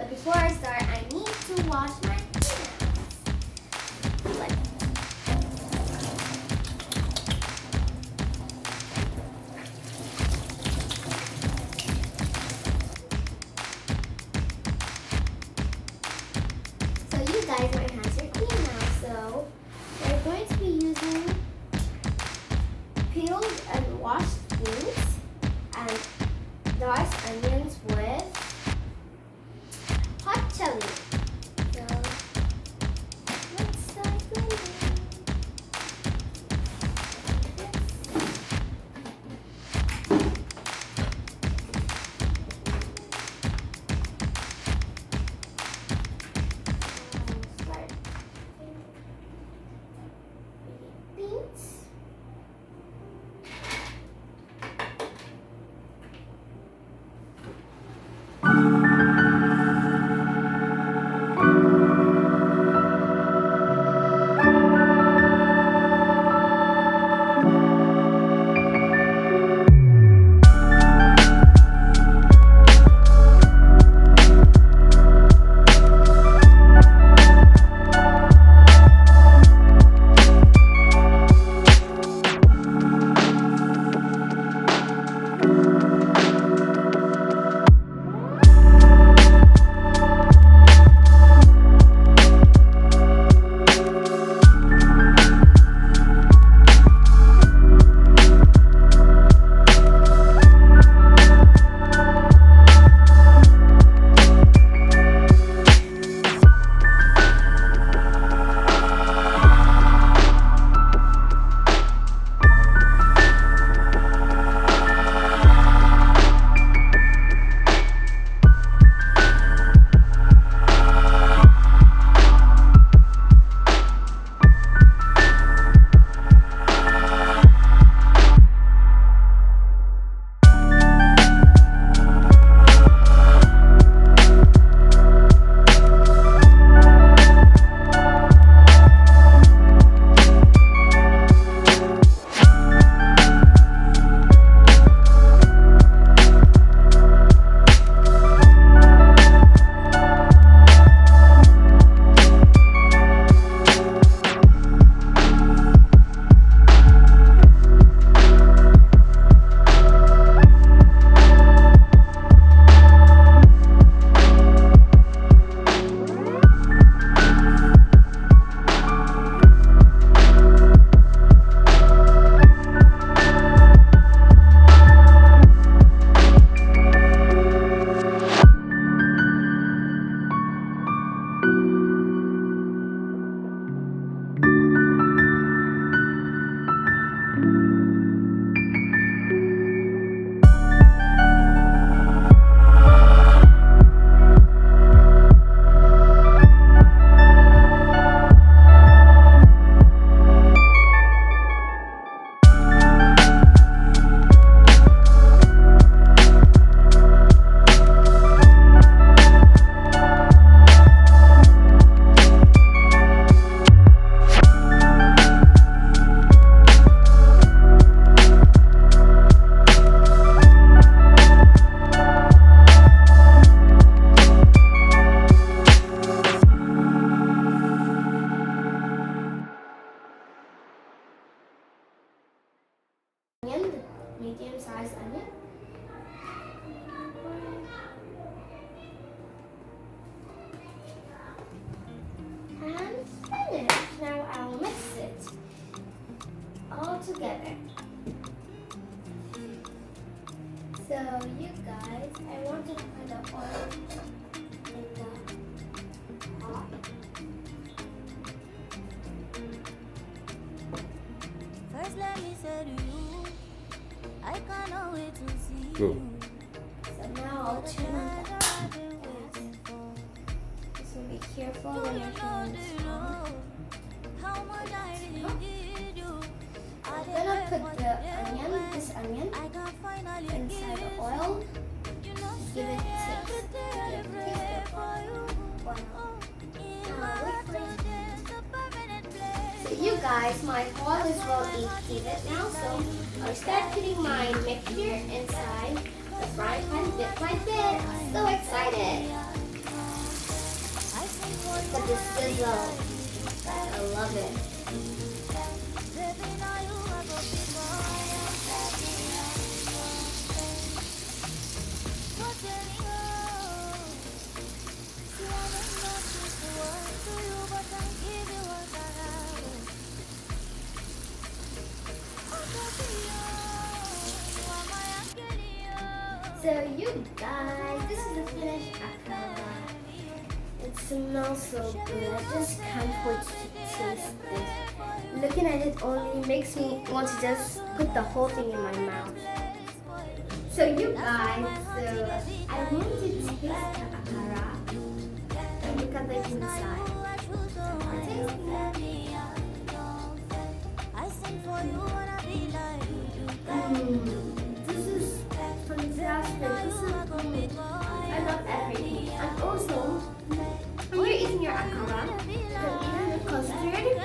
But before I start, I need to wash my hands. So you guys, my hands are clean now. So we're going to be using peeled and washed beans and diced onions with hot chili. So let's start blending. Start beans. Medium-sized onion. And finished. Now I'll mix it all together. So you guys, I want to put the oil in the pot. First let me say to you, I can't wait to see Go. you. So now I'll turn on the gas. So be careful when you're turning this on. How much I really need you. I'm gonna put this onion, inside the oil. Give it a taste. So you guys, my oil is well heated now, so I'll start putting my mixture inside the frying pan bit by bit. I'm so excited! result. I love it. So you guys, this is the finished Akara. It smells so good. I just can't wait to taste this. Looking at it only makes me want to just put the whole thing in my mouth. So you guys, I want to taste the Akara and look at the inside. This is fantastic. I love everything. And also, when you're eating your Akara, you can eat it with custard.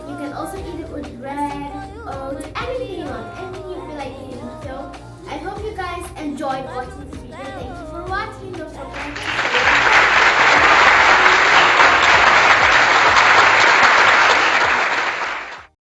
You can also eat it with bread, oats, anything you want, anything you feel like eating. So I hope you guys enjoyed watching this